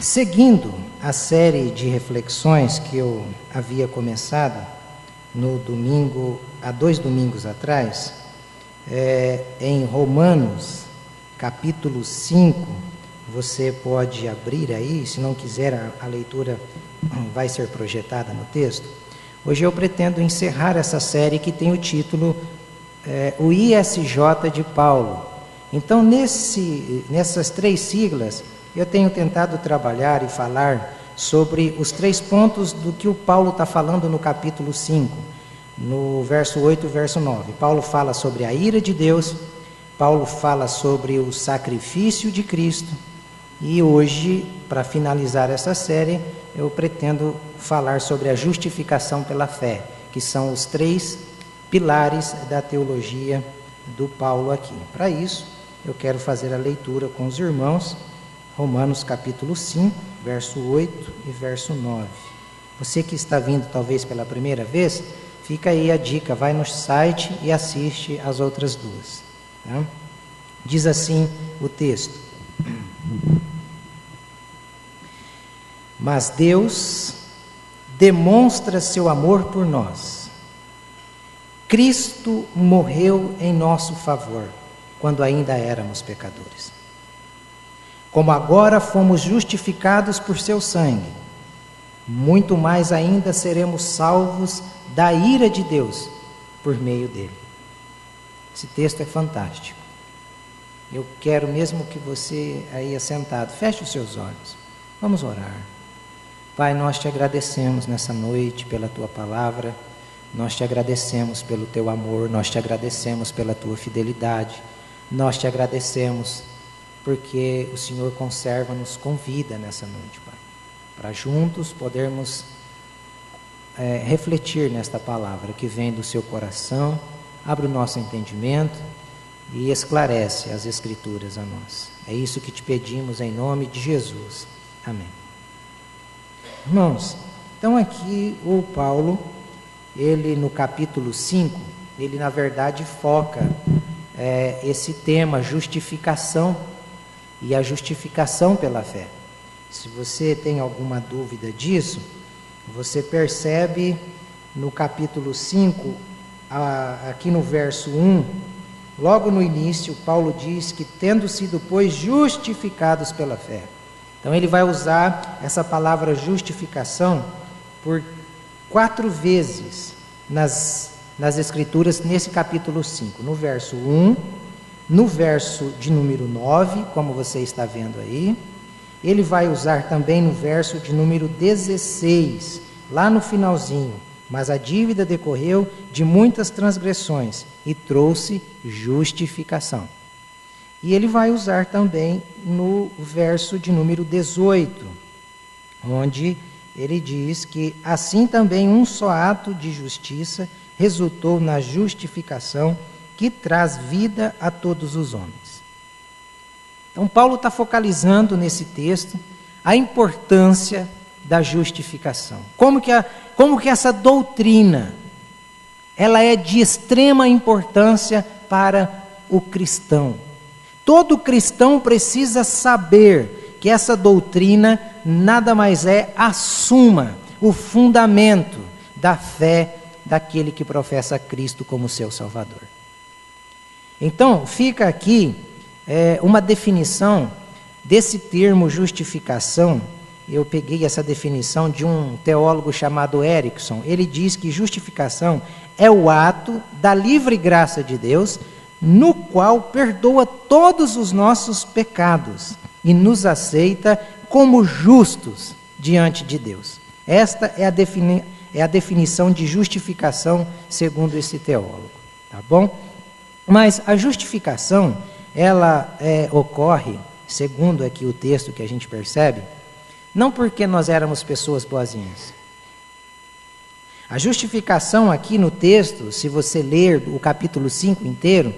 Seguindo a série de reflexões que eu havia começado no domingo, há 2 domingos atrás, em Romanos, capítulo 5, você pode abrir aí, se não quiser a leitura vai ser projetada no texto. Hoje eu pretendo encerrar essa série que tem o título o ISJ de Paulo. Então, nessas 3 siglas, eu tenho tentado trabalhar e falar sobre os 3 pontos do que o Paulo está falando no capítulo 5, no verso 8 e verso 9. Paulo fala sobre a ira de Deus, Paulo fala sobre o sacrifício de Cristo, e hoje, para finalizar essa série, eu pretendo falar sobre a justificação pela fé, que são os 3 pilares da teologia do Paulo aqui. Para isso, eu quero fazer a leitura com os irmãos, Romanos capítulo 5, verso 8 e verso 9. Você que está vindo talvez pela primeira vez, fica aí a dica, vai no site e assiste as outras 2. Tá? Diz assim o texto: Mas Deus demonstra seu amor por nós. Cristo morreu em nosso favor, quando ainda éramos pecadores. Como agora fomos justificados por seu sangue, muito mais ainda seremos salvos da ira de Deus por meio dele. Esse texto é fantástico. Eu quero mesmo que você aí assentado, feche os seus olhos. Vamos orar. Pai, nós te agradecemos nessa noite pela tua palavra, nós te agradecemos pelo teu amor, nós te agradecemos pela tua fidelidade, nós te agradecemos porque o Senhor conserva-nos com vida nessa noite, Pai, para juntos podermos refletir nesta palavra que vem do seu coração, abre o nosso entendimento e esclarece as Escrituras a nós. É isso que te pedimos em nome de Jesus. Amém. Irmãos, então aqui o Paulo, ele no capítulo 5, ele na verdade foca esse tema, justificação, e a justificação pela fé. Se você tem alguma dúvida disso, você percebe no capítulo 5, aqui no verso 1, logo no início, Paulo diz que tendo sido, pois, justificados pela fé. Então ele vai usar essa palavra justificação por 4 vezes nas Escrituras, nesse capítulo 5. No verso 1, no verso de número 9, como você está vendo aí. Ele vai usar também no verso de número 16, lá no finalzinho. Mas a dívida decorreu de muitas transgressões e trouxe justificação. E ele vai usar também no verso de número 18, onde ele diz que assim também um só ato de justiça resultou na justificação que traz vida a todos os homens. Então Paulo está focalizando nesse texto a importância da justificação. Como que essa doutrina ela é de extrema importância para o cristão. Todo cristão precisa saber que essa doutrina nada mais é a suma, o fundamento da fé daquele que professa Cristo como seu Salvador. Então, fica aqui uma definição desse termo justificação. Eu peguei essa definição de um teólogo chamado Erickson. Ele diz que justificação é o ato da livre graça de Deus, no qual perdoa todos os nossos pecados e nos aceita como justos diante de Deus. Esta é a definição de justificação segundo esse teólogo, tá bom? Mas a justificação, ela ocorre, segundo aqui o texto que a gente percebe, não porque nós éramos pessoas boazinhas. A justificação aqui no texto, se você ler o capítulo 5 inteiro,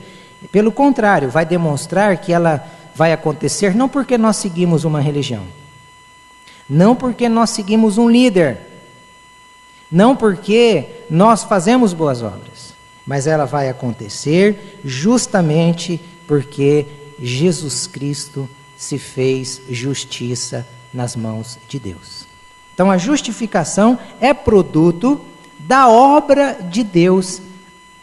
pelo contrário, vai demonstrar que ela vai acontecer não porque nós seguimos uma religião, não porque nós seguimos um líder, não porque nós fazemos boas obras, mas ela vai acontecer justamente porque Jesus Cristo se fez justiça nas mãos de Deus. Então a justificação é produto da obra de Deus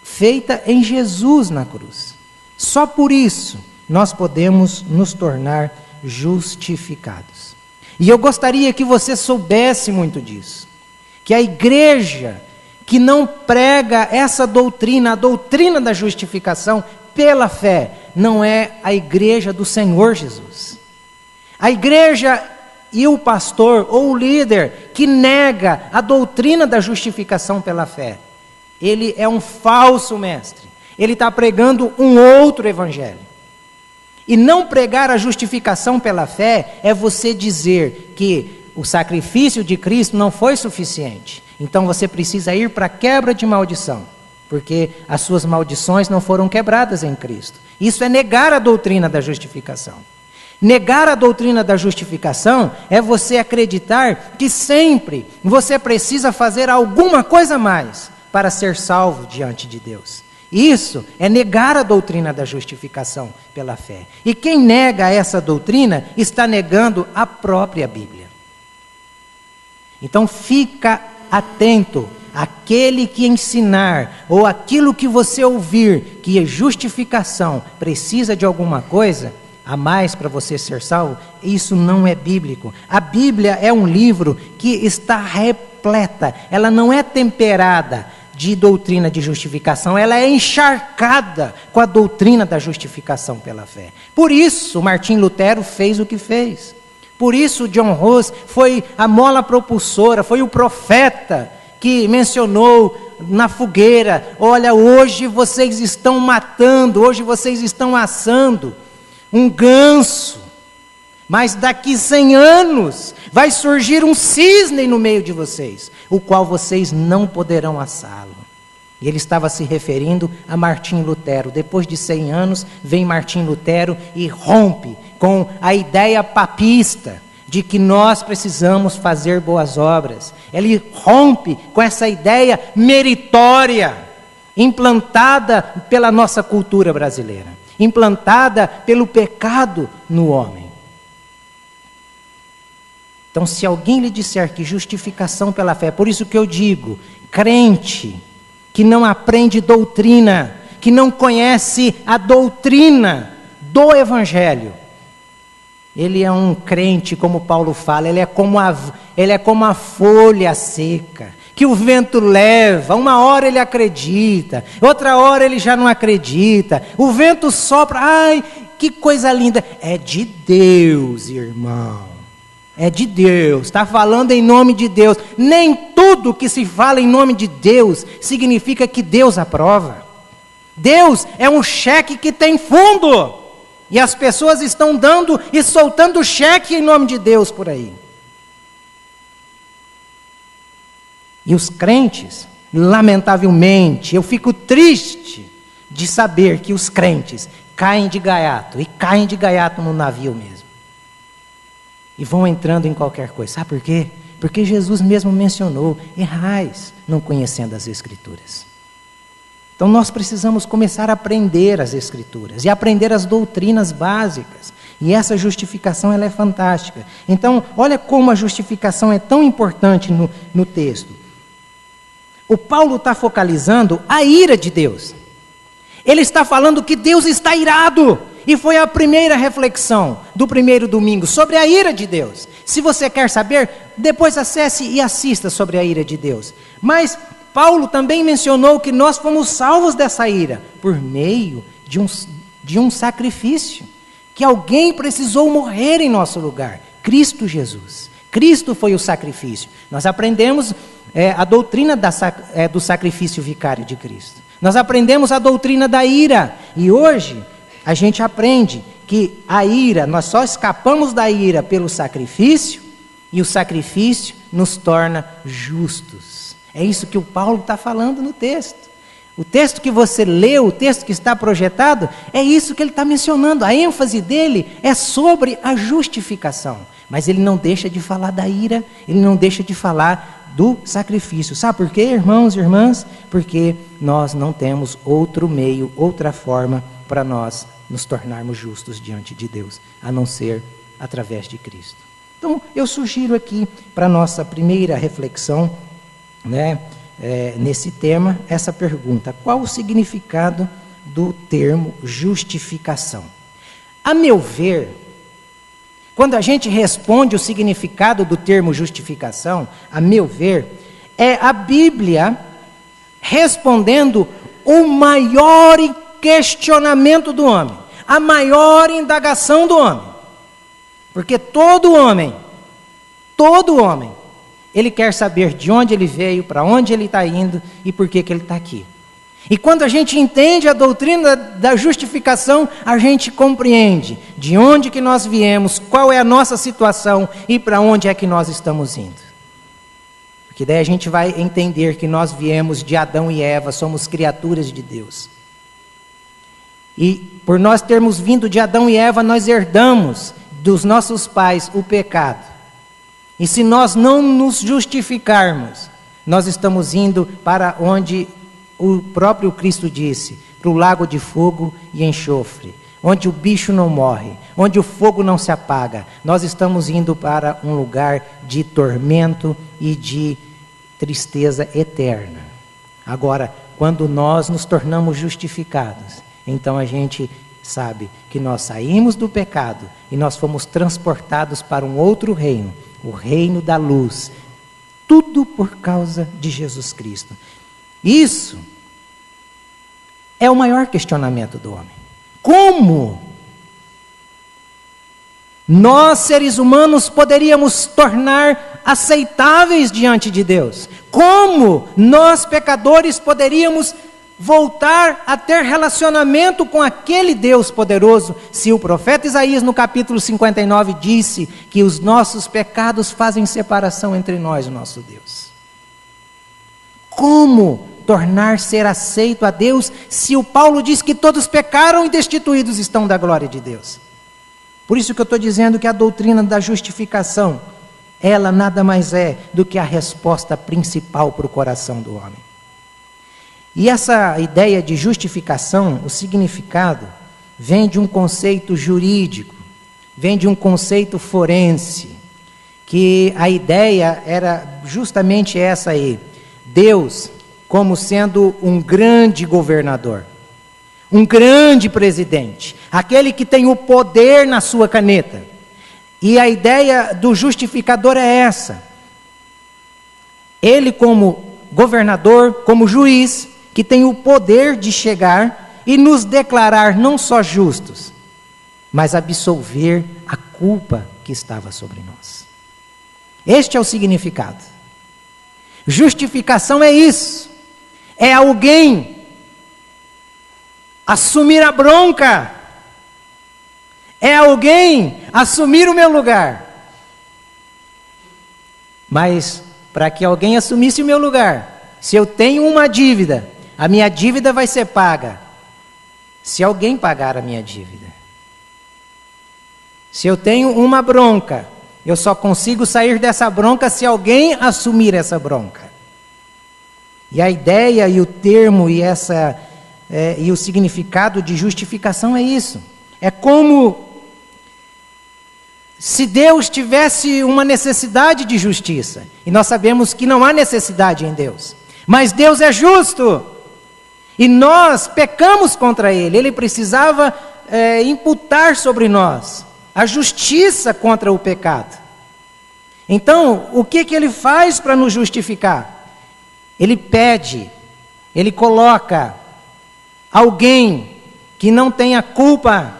feita em Jesus na cruz. Só por isso nós podemos nos tornar justificados. E eu gostaria que você soubesse muito disso, que a igreja que não prega essa doutrina, a doutrina da justificação pela fé, não é a igreja do Senhor Jesus. A igreja e o pastor ou o líder que nega a doutrina da justificação pela fé, ele é um falso mestre. Ele está pregando um outro evangelho. E não pregar a justificação pela fé é você dizer que o sacrifício de Cristo não foi suficiente. Então você precisa ir para a quebra de maldição, porque as suas maldições não foram quebradas em Cristo. Isso é negar a doutrina da justificação. Negar a doutrina da justificação é você acreditar que sempre você precisa fazer alguma coisa a mais para ser salvo diante de Deus. Isso é negar a doutrina da justificação pela fé. E quem nega essa doutrina está negando a própria Bíblia. Então fica atento, aquele que ensinar, ou aquilo que você ouvir, que a justificação precisa de alguma coisa a mais para você ser salvo, isso não é bíblico. A Bíblia é um livro que está repleta, ela não é temperada de doutrina de justificação, ela é encharcada com a doutrina da justificação pela fé. Por isso Martim Lutero fez o que fez. Por isso John Hus foi a mola propulsora, foi o profeta que mencionou na fogueira: olha, hoje vocês estão matando, hoje vocês estão assando um ganso, mas daqui 100 anos vai surgir um cisne no meio de vocês, o qual vocês não poderão assá-lo. E ele estava se referindo a Martim Lutero. Depois de 100 anos, vem Martim Lutero e rompe com a ideia papista de que nós precisamos fazer boas obras. Ele rompe com essa ideia meritória, implantada pela nossa cultura brasileira, implantada pelo pecado no homem. Então, se alguém lhe disser que justificação pela fé, por isso que eu digo, crente que não aprende doutrina, que não conhece a doutrina do Evangelho, ele é um crente, como Paulo fala, ele é como a folha seca, que o vento leva, uma hora ele acredita, outra hora ele já não acredita, o vento sopra, ai, que coisa linda, é de Deus, irmão. É de Deus, está falando em nome de Deus. Nem tudo que se fala em nome de Deus significa que Deus aprova. Deus é um cheque que tem fundo, e as pessoas estão dando e soltando cheque em nome de Deus por aí. E os crentes, lamentavelmente, eu fico triste de saber que os crentes caem de gaiato, e caem de gaiato no navio mesmo. E vão entrando em qualquer coisa. Sabe por quê? Porque Jesus mesmo mencionou: errais não conhecendo as Escrituras. Então nós precisamos começar a aprender as Escrituras e aprender as doutrinas básicas. E essa justificação ela é fantástica. Então olha como a justificação é tão importante no texto. O Paulo está focalizando a ira de Deus. Ele está falando que Deus está irado. E foi a primeira reflexão do primeiro domingo sobre a ira de Deus. Se você quer saber, depois acesse e assista sobre a ira de Deus. Mas Paulo também mencionou que nós fomos salvos dessa ira por meio de um sacrifício, que alguém precisou morrer em nosso lugar, Cristo Jesus. Cristo foi o sacrifício. Nós aprendemos a doutrina do sacrifício vicário de Cristo. Nós aprendemos a doutrina da ira. E hoje a gente aprende que a ira, nós só escapamos da ira pelo sacrifício, e o sacrifício nos torna justos. É isso que o Paulo está falando no texto. O texto que você leu, o texto que está projetado, é isso que ele está mencionando. A ênfase dele é sobre a justificação. Mas ele não deixa de falar da ira, ele não deixa de falar do sacrifício. Sabe por quê, irmãos e irmãs? Porque nós não temos outro meio, outra forma para nós nos tornarmos justos diante de Deus, a não ser através de Cristo. Então, eu sugiro aqui para a nossa primeira reflexão, né, nesse tema, essa pergunta: qual o significado do termo justificação? A meu ver, quando a gente responde o significado do termo justificação, a meu ver, é a Bíblia respondendo o maior questionamento do homem, a maior indagação do homem. Porque todo homem, ele quer saber de onde ele veio, para onde ele está indo e por que ele está aqui. E quando a gente entende a doutrina da justificação, a gente compreende de onde que nós viemos, qual é a nossa situação e para onde é que nós estamos indo. Porque daí a gente vai entender que nós viemos de Adão e Eva, somos criaturas de Deus. E por nós termos vindo de Adão e Eva, nós herdamos dos nossos pais o pecado. E se nós não nos justificarmos, nós estamos indo para onde o próprio Cristo disse, para o lago de fogo e enxofre, onde o bicho não morre, onde o fogo não se apaga. Nós estamos indo para um lugar de tormento e de tristeza eterna. Agora, quando nós nos tornamos justificados, então a gente sabe que nós saímos do pecado e nós fomos transportados para um outro reino, o reino da luz. Tudo por causa de Jesus Cristo. Isso é o maior questionamento do homem. Como nós, seres humanos, poderíamos tornar aceitáveis diante de Deus? Como nós, pecadores, poderíamos voltar a ter relacionamento com aquele Deus poderoso, se o profeta Isaías, no capítulo 59, disse que os nossos pecados fazem separação entre nós e o nosso Deus? Como tornar ser aceito a Deus, se o Paulo diz que todos pecaram e destituídos estão da glória de Deus? Por isso que eu estou dizendo que a doutrina da justificação, ela nada mais é do que a resposta principal para o coração do homem. E essa ideia de justificação, o significado, vem de um conceito jurídico, vem de um conceito forense, que a ideia era justamente essa aí: Deus como sendo um grande governador, um grande presidente, aquele que tem o poder na sua caneta. E a ideia do justificador é essa: ele como governador, como juiz, que tem o poder de chegar e nos declarar não só justos, mas absolver a culpa que estava sobre nós. Este é o significado. Justificação é isso. É alguém assumir a bronca. É alguém assumir o meu lugar. Mas para que alguém assumisse o meu lugar, se eu tenho uma dívida, a minha dívida vai ser paga se alguém pagar a minha dívida. Se eu tenho uma bronca, eu só consigo sair dessa bronca se alguém assumir essa bronca. E a ideia e o termo e o significado de justificação é isso. É como se Deus tivesse uma necessidade de justiça. E nós sabemos que não há necessidade em Deus. Mas Deus é justo. E nós pecamos contra Ele. Ele precisava imputar sobre nós a justiça contra o pecado. Então, o que Ele faz para nos justificar? Ele pede, Ele coloca alguém que não tenha culpa,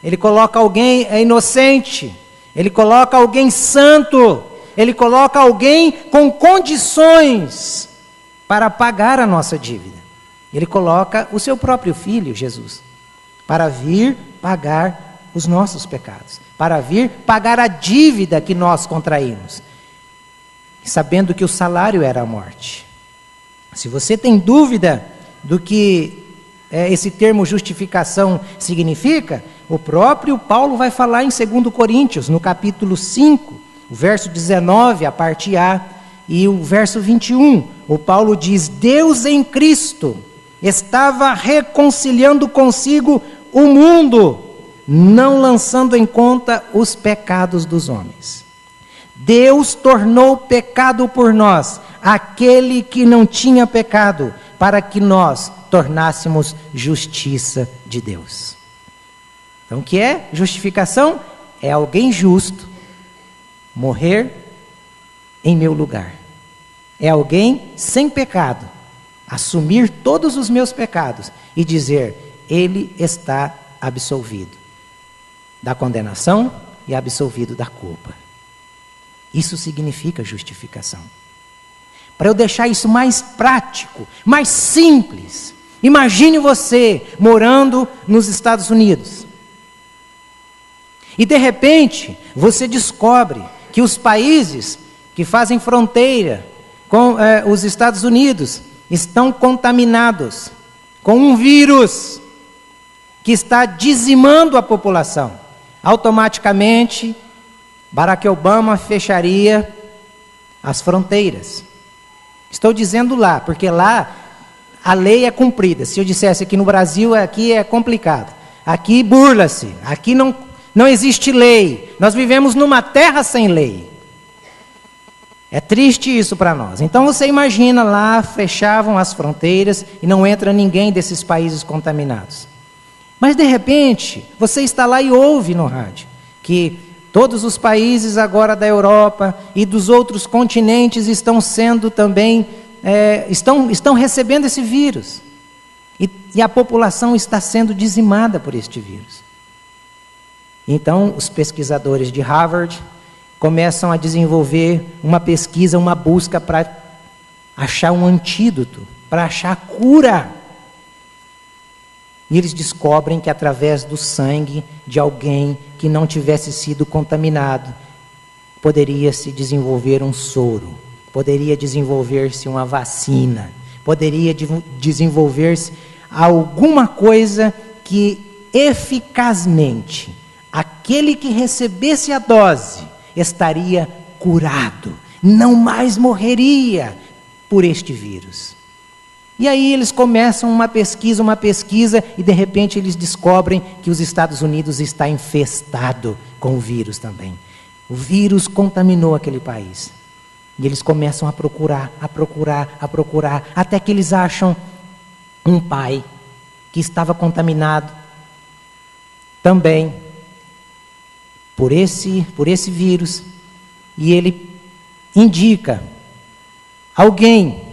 Ele coloca alguém inocente, Ele coloca alguém santo, Ele coloca alguém com condições para pagar a nossa dívida. Ele coloca o seu próprio Filho, Jesus, para vir pagar os nossos pecados, para vir pagar a dívida que nós contraímos, sabendo que o salário era a morte. Se você tem dúvida do que esse termo justificação significa, o próprio Paulo vai falar em 2 Coríntios, no capítulo 5, o verso 19, a parte A, e o verso 21. O Paulo diz: Deus em Cristo estava reconciliando consigo o mundo, não lançando em conta os pecados dos homens. Deus tornou pecado por nós aquele que não tinha pecado, para que nós tornássemos justiça de Deus. Então, o que é justificação? É alguém justo morrer em meu lugar. É alguém sem pecado assumir todos os meus pecados e dizer: ele está absolvido da condenação e absolvido da culpa. Isso significa justificação. Para eu deixar isso mais prático, mais simples, imagine você morando nos Estados Unidos. E de repente, você descobre que os países que fazem fronteira com os Estados Unidos estão contaminados com um vírus que está dizimando a população. Automaticamente, Barack Obama fecharia as fronteiras. Estou dizendo lá, porque lá a lei é cumprida. Se eu dissesse aqui no Brasil, aqui é complicado. Aqui burla-se, aqui não existe lei. Nós vivemos numa terra sem lei. É triste isso para nós. Então você imagina lá, fechavam as fronteiras e não entra ninguém desses países contaminados. Mas de repente, você está lá e ouve no rádio que todos os países agora da Europa e dos outros continentes estão sendo também, estão recebendo esse vírus. E a população está sendo dizimada por este vírus. Então, os pesquisadores de Harvard começam a desenvolver uma pesquisa, uma busca para achar um antídoto, para achar cura. E eles descobrem que através do sangue de alguém que não tivesse sido contaminado, poderia se desenvolver um soro, poderia desenvolver-se uma vacina, poderia desenvolver-se alguma coisa que eficazmente aquele que recebesse a dose estaria curado, não mais morreria por este vírus. E aí eles começam uma pesquisa, e de repente eles descobrem que os Estados Unidos está infestado com o vírus também. O vírus contaminou aquele país. E eles começam a procurar, até que eles acham um pai que estava contaminado também por esse vírus. E ele indica alguém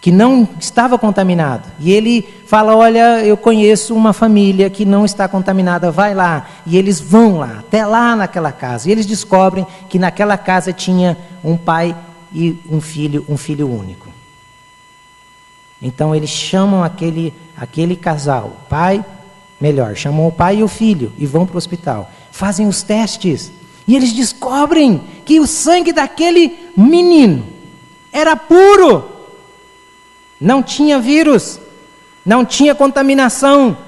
que não estava contaminado. E ele fala: olha, eu conheço uma família que não está contaminada, vai lá. E eles vão lá, até lá naquela casa. E eles descobrem que naquela casa tinha um pai e um filho único. Então eles chamam aquele casal, chamam o pai e o filho e vão para o hospital. Fazem os testes. E eles descobrem que o sangue daquele menino era puro. Não tinha vírus, não tinha contaminação.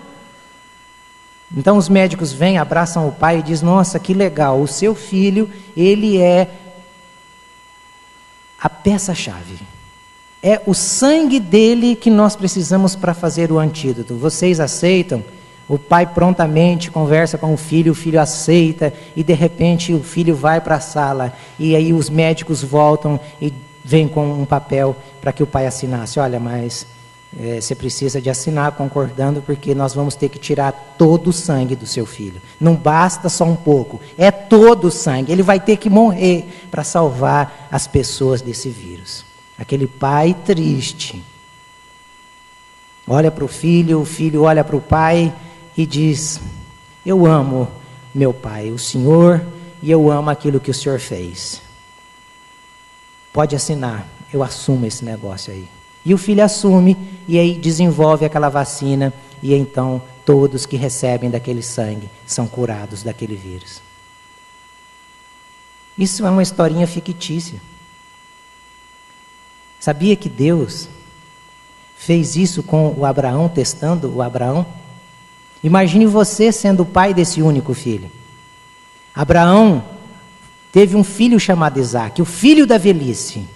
Então os médicos vêm, abraçam o pai e dizem: nossa, que legal, o seu filho, ele é a peça-chave. É o sangue dele que nós precisamos para fazer o antídoto. Vocês aceitam? O pai prontamente conversa com o filho aceita, e de repente o filho vai para a sala, e aí os médicos voltam e vem com um papel para que o pai assinasse. Olha, mas você precisa de assinar concordando, porque nós vamos ter que tirar todo o sangue do seu filho. Não basta só um pouco, é todo o sangue. Ele vai ter que morrer para salvar as pessoas desse vírus. Aquele pai triste olha para o filho olha para o pai e diz: eu amo meu pai, o senhor, e eu amo aquilo que o senhor fez. Pode assinar, eu assumo esse negócio aí. E o filho assume, e aí desenvolve aquela vacina, e então todos que recebem daquele sangue são curados daquele vírus. Isso é uma historinha fictícia. Sabia que Deus fez isso com o Abraão, testando o Abraão? Imagine você sendo o pai desse único filho. Abraão teve um filho chamado Isaque, o filho da velhice.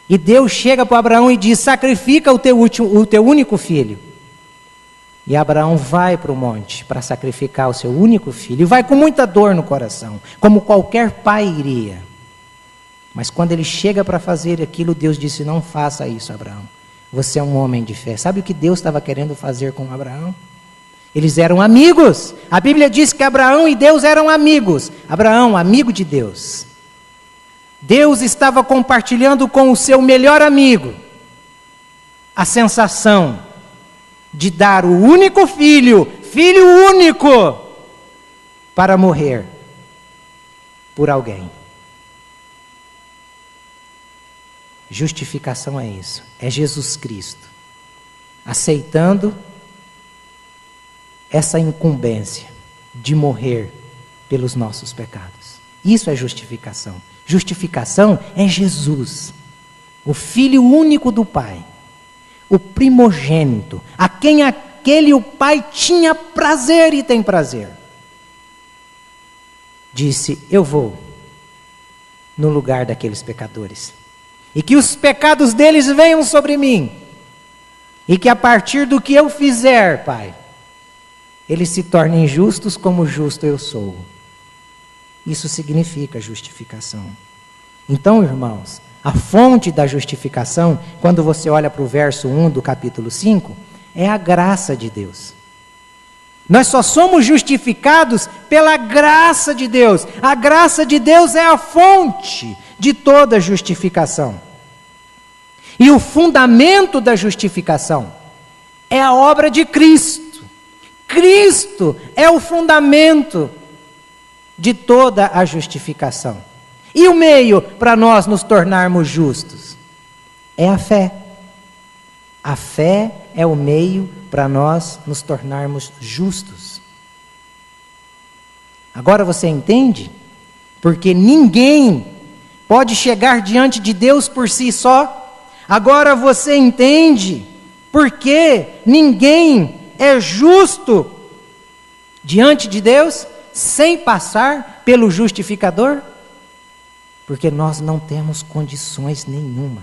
E Deus chega para Abraão e diz: sacrifica o teu único filho. E Abraão vai para o monte para sacrificar o seu único filho. E vai com muita dor no coração, como qualquer pai iria. Mas quando ele chega para fazer aquilo, Deus disse: não faça isso, Abraão. Você é um homem de fé. Sabe o que Deus estava querendo fazer com Abraão? Eles eram amigos. A Bíblia diz que Abraão e Deus eram amigos. Abraão, amigo de Deus. Deus estava compartilhando com o seu melhor amigo a sensação de dar o único filho, filho único, para morrer por alguém. Justificação é isso, é Jesus Cristo aceitando essa incumbência de morrer pelos nossos pecados. Isso é justificação. Justificação é Jesus, o Filho único do Pai, o primogênito, a quem aquele o Pai tinha prazer e tem prazer. Disse: eu vou no lugar daqueles pecadores, e que os pecados deles venham sobre mim, e que a partir do que eu fizer, Pai, eles se tornem justos como justo eu sou. Isso significa justificação. Então, irmãos, a fonte da justificação, quando você olha para o verso 1 do capítulo 5, é a graça de Deus. Nós só somos justificados pela graça de Deus. A graça de Deus é a fonte de toda justificação. E o fundamento da justificação é a obra de Cristo. Cristo é o fundamento de toda a justificação. E o meio para nós nos tornarmos justos? É a fé. A fé é o meio para nós nos tornarmos justos. Agora você entende? Porque ninguém pode chegar diante de Deus por si só. Agora você entende porque ninguém é justo diante de Deus sem passar pelo justificador? Porque nós não temos condições nenhuma.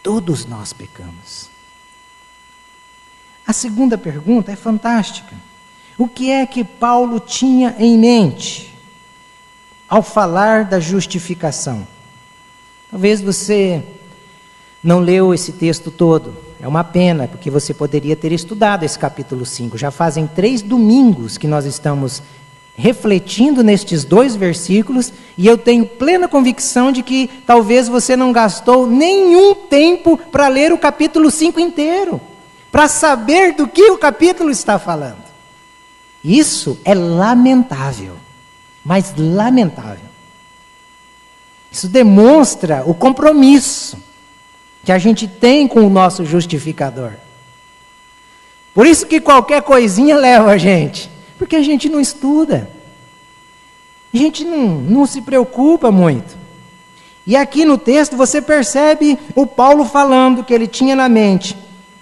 Todos nós pecamos. A segunda pergunta é fantástica. O que é que Paulo tinha em mente ao falar da justificação? Talvez você não leu esse texto todo. É uma pena, porque você poderia ter estudado esse capítulo 5. Já fazem 3 domingos que nós estamos refletindo nestes 2 versículos, e eu tenho plena convicção de que talvez você não gastou nenhum tempo para ler o capítulo 5 inteiro, para saber do que o capítulo está falando. Isso é lamentável, mas lamentável. Isso demonstra o compromisso que a gente tem com o nosso justificador. Por isso que qualquer coisinha leva a gente, porque a gente não estuda, a gente não se preocupa muito. E aqui no texto você percebe o Paulo falando que ele tinha na mente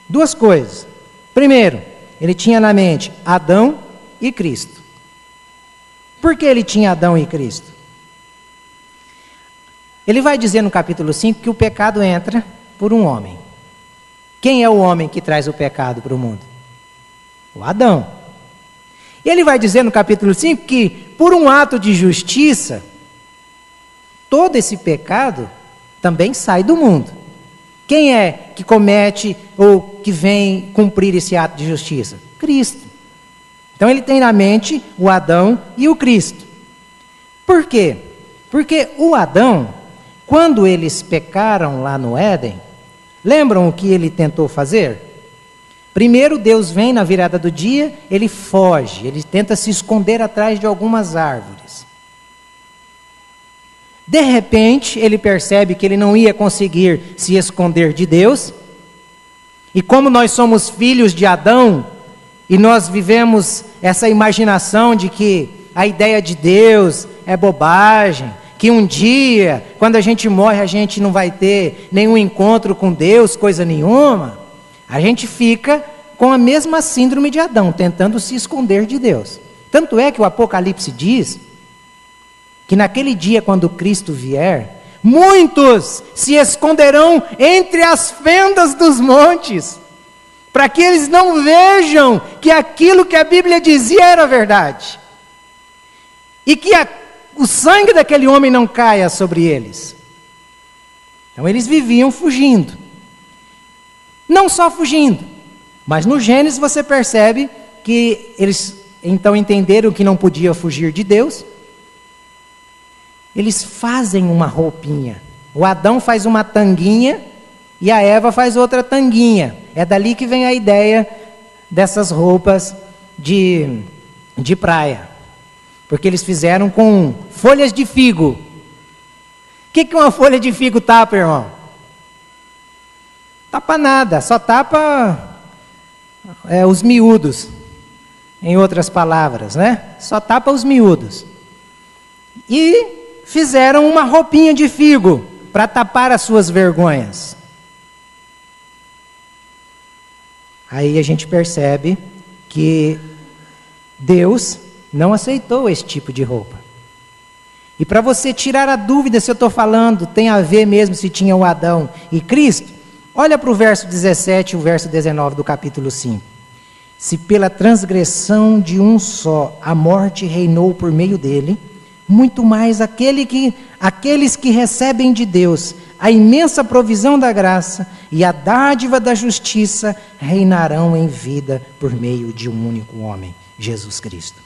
2 coisas. Primeiro, ele tinha na mente Adão e Cristo. Por que ele tinha Adão e Cristo? Ele vai dizer no capítulo 5 que o pecado entra por um homem. Quem é o homem que traz o pecado para o mundo? O Adão. E ele vai dizer no capítulo 5 que, por um ato de justiça, todo esse pecado também sai do mundo. Quem é que comete ou que vem cumprir esse ato de justiça? Cristo. Então ele tem na mente o Adão e o Cristo. Por quê? Porque o Adão, quando eles pecaram lá no Éden, lembram o que ele tentou fazer? Primeiro Deus vem na virada do dia, ele foge, ele tenta se esconder atrás de algumas árvores. De repente, ele percebe que ele não ia conseguir se esconder de Deus. E como nós somos filhos de Adão, e nós vivemos essa imaginação de que a ideia de Deus é bobagem, que um dia, quando a gente morre, a gente não vai ter nenhum encontro com Deus, coisa nenhuma, a gente fica com a mesma síndrome de Adão, tentando se esconder de Deus. Tanto é que o Apocalipse diz que naquele dia, quando Cristo vier, muitos se esconderão entre as fendas dos montes. para que eles não vejam que aquilo que a Bíblia dizia era verdade, e que o sangue daquele homem não caia sobre eles. Então eles viviam fugindo, não só fugindo, mas no Gênesis você percebe que eles então entenderam que não podia fugir de Deus. Eles fazem uma roupinha. O Adão faz uma tanguinha e a Eva faz outra tanguinha. É dali que vem a ideia dessas roupas de praia. Porque eles fizeram com folhas de figo. O que uma folha de figo tapa, irmão? Tapa nada, só tapa os miúdos. Em outras palavras, né? Só tapa os miúdos. E fizeram uma roupinha de figo para tapar as suas vergonhas. Aí a gente percebe que Deus não aceitou esse tipo de roupa. E para você tirar a dúvida se eu estou falando, tem a ver mesmo se tinha o Adão e Cristo, olha para o verso 17 e o verso 19 do capítulo 5. Se pela transgressão de um só a morte reinou por meio dele, muito mais aqueles que recebem de Deus a imensa provisão da graça e a dádiva da justiça reinarão em vida por meio de um único homem, Jesus Cristo.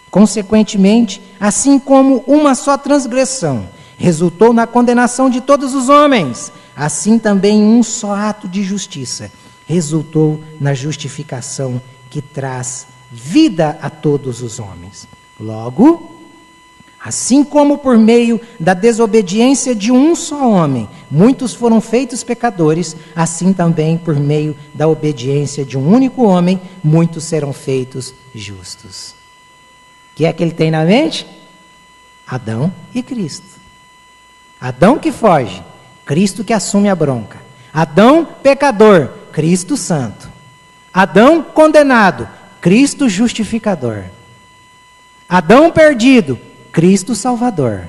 Consequentemente, assim como uma só transgressão resultou na condenação de todos os homens, assim também um só ato de justiça resultou na justificação que traz vida a todos os homens. Logo, assim como por meio da desobediência de um só homem, muitos foram feitos pecadores, assim também por meio da obediência de um único homem, muitos serão feitos justos. O que é que ele tem na mente? Adão e Cristo. Adão que foge, Cristo que assume a bronca. Adão pecador, Cristo santo. Adão condenado, Cristo justificador. Adão perdido, Cristo salvador.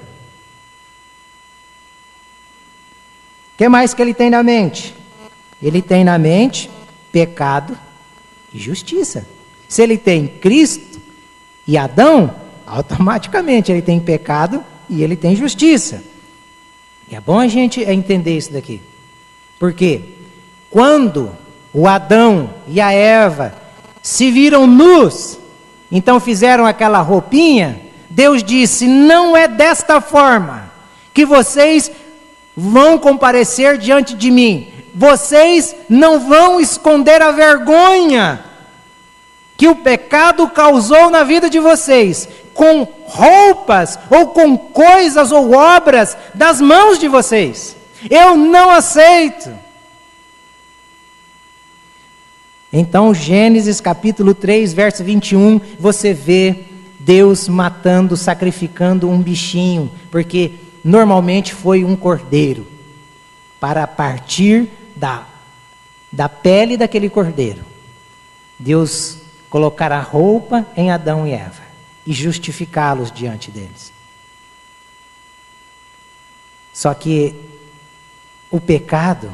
O que mais que ele tem na mente? Ele tem na mente pecado e justiça. Se ele tem Cristo e Adão, automaticamente ele tem pecado e ele tem justiça. E é bom a gente entender isso daqui. Porque quando o Adão e a Eva se viram nus, então fizeram aquela roupinha, Deus disse: não é desta forma que vocês vão comparecer diante de mim. Vocês não vão esconder a vergonha que o pecado causou na vida de vocês, com roupas, ou com coisas ou obras das mãos de vocês. Eu não aceito. Então, Gênesis capítulo 3, verso 21, você vê Deus matando, sacrificando um bichinho, porque normalmente foi um cordeiro, para partir da pele daquele cordeiro, Deus colocar a roupa em Adão e Eva, e justificá-los diante deles. Só que o pecado,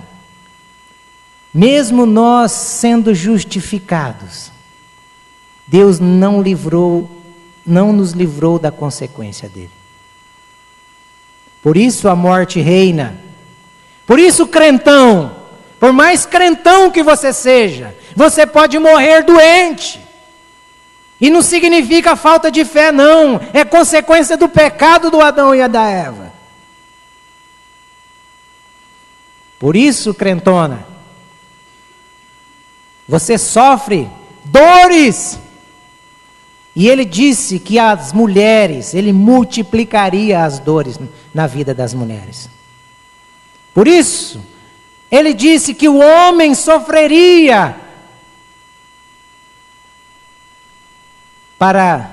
mesmo nós sendo justificados, Deus não nos livrou da consequência dele. Por isso a morte reina. Por isso, crentão, por mais crentão que você seja, você pode morrer doente. E não significa falta de fé, não. É consequência do pecado do Adão e da Eva. Por isso, crentona, você sofre dores. E ele disse que as mulheres, ele multiplicaria as dores na vida das mulheres. Por isso, ele disse que o homem sofreria para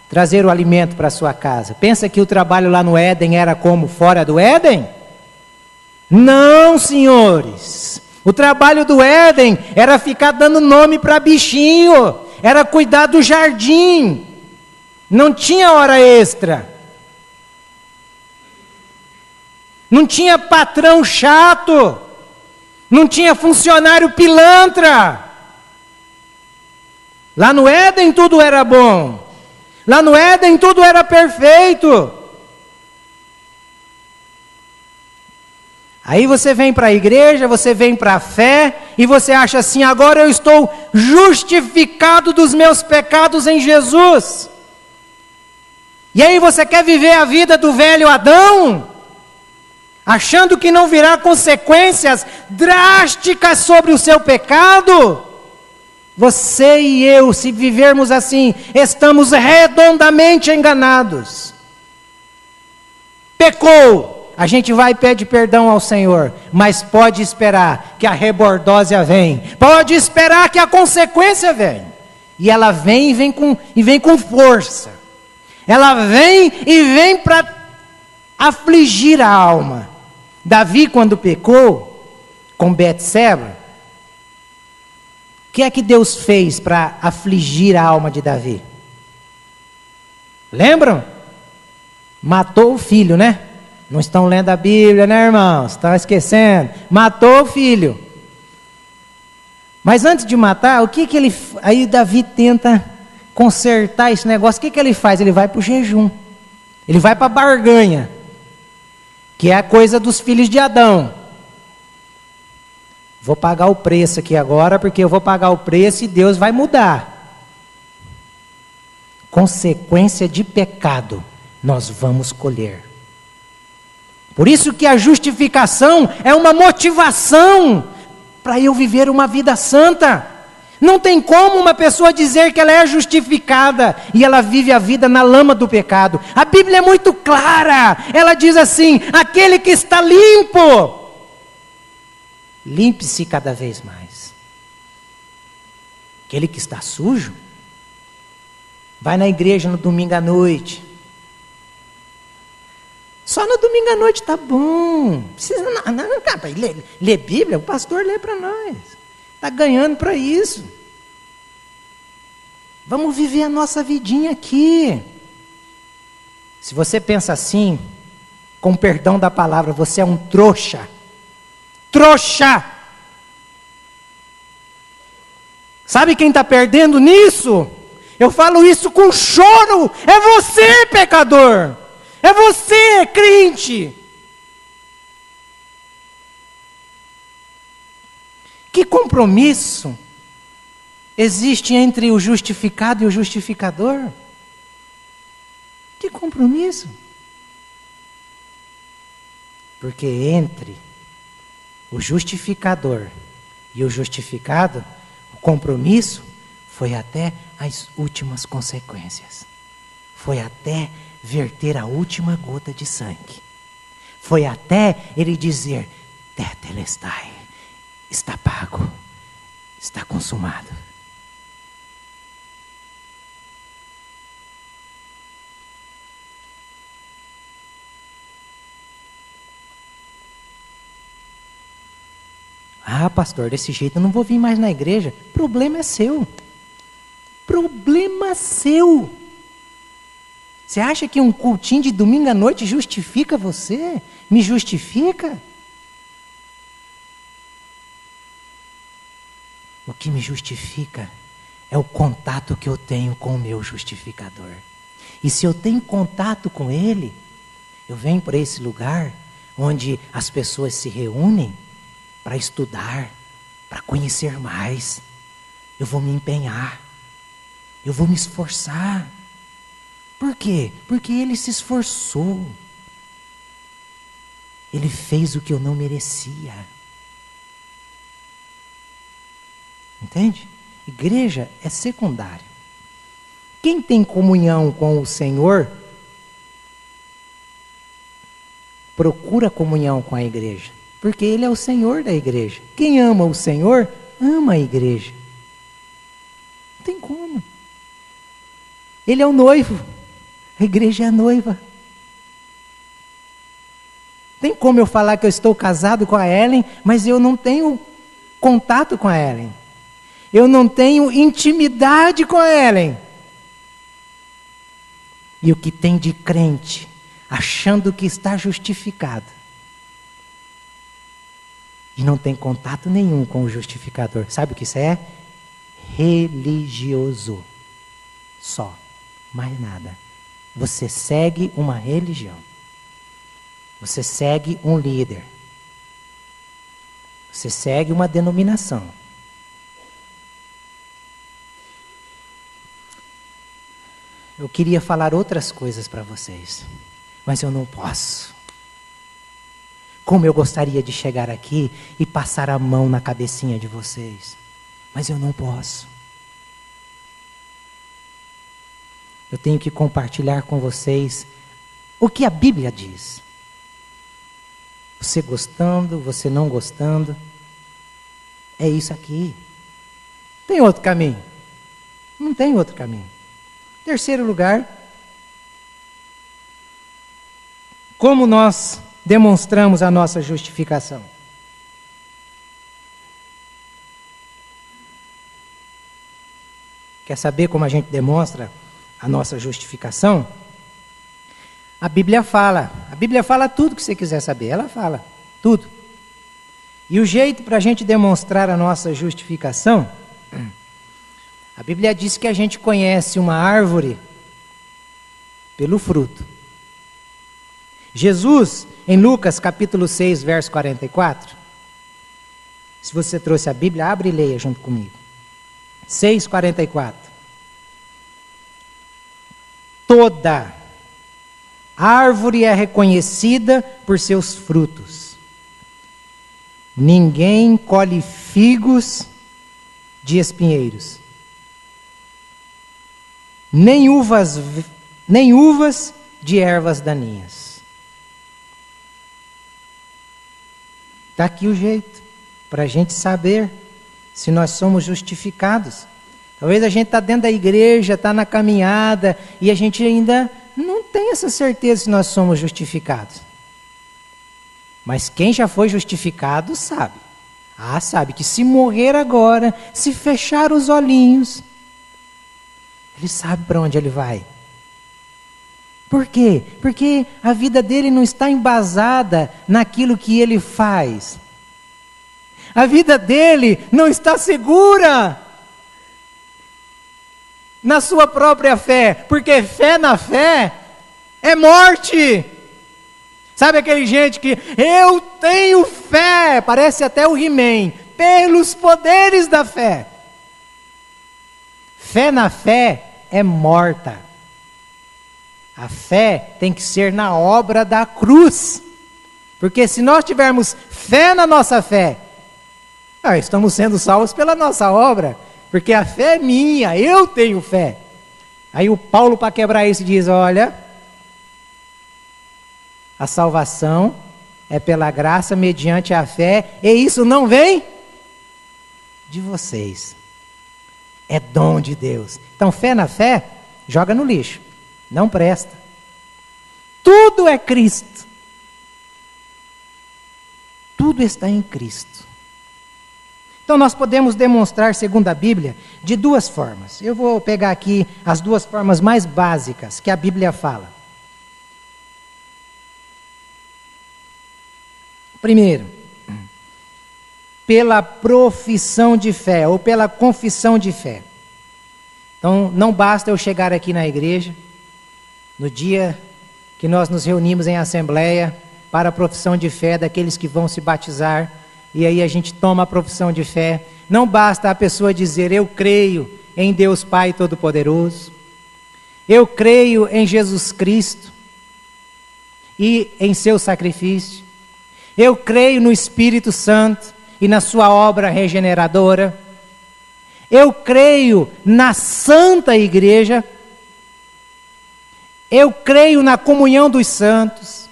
trazer o alimento para sua casa. Pensa que o trabalho lá no Éden era como fora do Éden? Não, senhores. O trabalho do Éden era ficar dando nome para bichinho, era cuidar do jardim, não tinha hora extra, não tinha patrão chato, não tinha funcionário pilantra. Lá no Éden tudo era bom. Lá no Éden tudo era perfeito. Aí você vem para a igreja, você vem para a fé, e você acha assim: agora eu estou justificado dos meus pecados em Jesus. E aí você quer viver a vida do velho Adão, achando que não virá consequências drásticas sobre o seu pecado? Você e eu, se vivermos assim, estamos redondamente enganados. Pecou, a gente vai e pede perdão ao Senhor, mas pode esperar que a rebordósia vem, pode esperar que a consequência vem, e ela vem e vem com força, ela vem para afligir a alma. Davi, quando pecou com Betseba, o que é que Deus fez para afligir a alma de Davi? Lembram? Matou o filho, né? Não estão lendo a Bíblia, né, irmãos? Estão esquecendo. Matou o filho. Mas antes de matar, o que ele... Aí Davi tenta consertar esse negócio. O que ele faz? Ele vai para o jejum. Ele vai para a barganha, que é a coisa dos filhos de Adão. Vou pagar o preço aqui agora, porque eu vou pagar o preço e Deus vai mudar. Consequência de pecado, nós vamos colher. Por isso que a justificação é uma motivação para eu viver uma vida santa. Não tem como uma pessoa dizer que ela é justificada e ela vive a vida na lama do pecado. A Bíblia é muito clara. Ela diz assim: aquele que está limpo, limpe-se cada vez mais. Aquele que está sujo, vai na igreja no domingo à noite. Só no domingo à noite tá bom. Precisa não, cara, ler Bíblia, o pastor lê para nós. Está ganhando para isso. Vamos viver a nossa vidinha aqui. Se você pensa assim, com perdão da palavra, você é um trouxa. Trouxa! Sabe quem está perdendo nisso? Eu falo isso com choro. É você, pecador. É você, crente. Que compromisso existe entre o justificado e o justificador? Que compromisso? Porque entre o justificador e o justificado, o compromisso foi até as últimas consequências. Foi até verter a última gota de sangue. Foi até ele dizer: tetelestai, está pago, está consumado. Ah, pastor, desse jeito eu não vou vir mais na igreja. Problema é seu. Problema seu. Você acha que um cultinho de domingo à noite justifica você? Me justifica? O que me justifica é o contato que eu tenho com o meu justificador. E se eu tenho contato com ele, eu venho para esse lugar onde as pessoas se reúnem para estudar, para conhecer mais. Eu vou me empenhar, eu vou me esforçar. Por quê? Porque ele se esforçou. Ele fez o que eu não merecia. Entende? Igreja é secundário. Quem tem comunhão com o Senhor, procura comunhão com a igreja. Porque Ele é o Senhor da igreja. Quem ama o Senhor, ama a igreja. Não tem como. Ele é o noivo. A igreja é a noiva. Tem como eu falar que eu estou casado com a Ellen, mas eu não tenho contato com a Ellen. Eu não tenho intimidade com a Ellen. E o que tem de crente, achando que está justificado, e não tem contato nenhum com o justificador. Sabe o que isso é? religioso. Só, mais nada. Você segue uma religião. Você segue um líder. Você segue uma denominação. Eu queria falar outras coisas para vocês, mas eu não posso. Como eu gostaria de chegar aqui e passar a mão na cabecinha de vocês, mas eu não posso. Eu tenho que compartilhar com vocês o que a Bíblia diz. Você gostando, você não gostando, é isso aqui. Tem outro caminho? Não tem outro caminho. Terceiro lugar, como nós demonstramos a nossa justificação? Quer saber como a gente demonstra a nossa justificação? A Bíblia fala tudo que você quiser saber, ela fala tudo. E o jeito para a gente demonstrar a nossa justificação, a Bíblia diz que a gente conhece uma árvore pelo fruto. Jesus, em Lucas capítulo 6, verso 44, se você trouxe a Bíblia, abre e leia junto comigo. 6,44. Toda árvore é reconhecida por seus frutos. Ninguém colhe figos de espinheiros, nem uvas de ervas daninhas. Está aqui o jeito para a gente saber se nós somos justificados. Talvez a gente está dentro da igreja, está na caminhada, e a gente ainda não tem essa certeza se nós somos justificados. Mas quem já foi justificado sabe. Sabe que se morrer agora, se fechar os olhinhos, ele sabe para onde ele vai. Por quê? Porque a vida dele não está embasada naquilo que ele faz. A vida dele não está segura na sua própria fé, porque fé na fé é morte. Sabe aquele gente que eu tenho fé, parece até o He-Man, pelos poderes da fé. Fé na fé é morta. A fé tem que ser na obra da cruz. Porque se nós tivermos fé na nossa fé, estamos sendo salvos pela nossa obra. Porque a fé é minha, eu tenho fé. Aí o Paulo, para quebrar isso, diz, olha, a salvação é pela graça mediante a fé, e isso não vem de vocês. É dom de Deus. Então, fé na fé, joga no lixo. Não presta. Tudo é Cristo. Tudo está em Cristo. Então nós podemos demonstrar, segundo a Bíblia, de duas formas. Eu vou pegar aqui as duas formas mais básicas que a Bíblia fala. Primeiro, pela profissão de fé, ou pela confissão de fé. Então não basta eu chegar aqui na igreja, no dia que nós nos reunimos em assembleia para a profissão de fé daqueles que vão se batizar, e aí a gente toma a profissão de fé. Não basta a pessoa dizer, eu creio em Deus Pai Todo-Poderoso, eu creio em Jesus Cristo e em seu sacrifício, eu creio no Espírito Santo e na sua obra regeneradora, eu creio na Santa Igreja, eu creio na comunhão dos santos,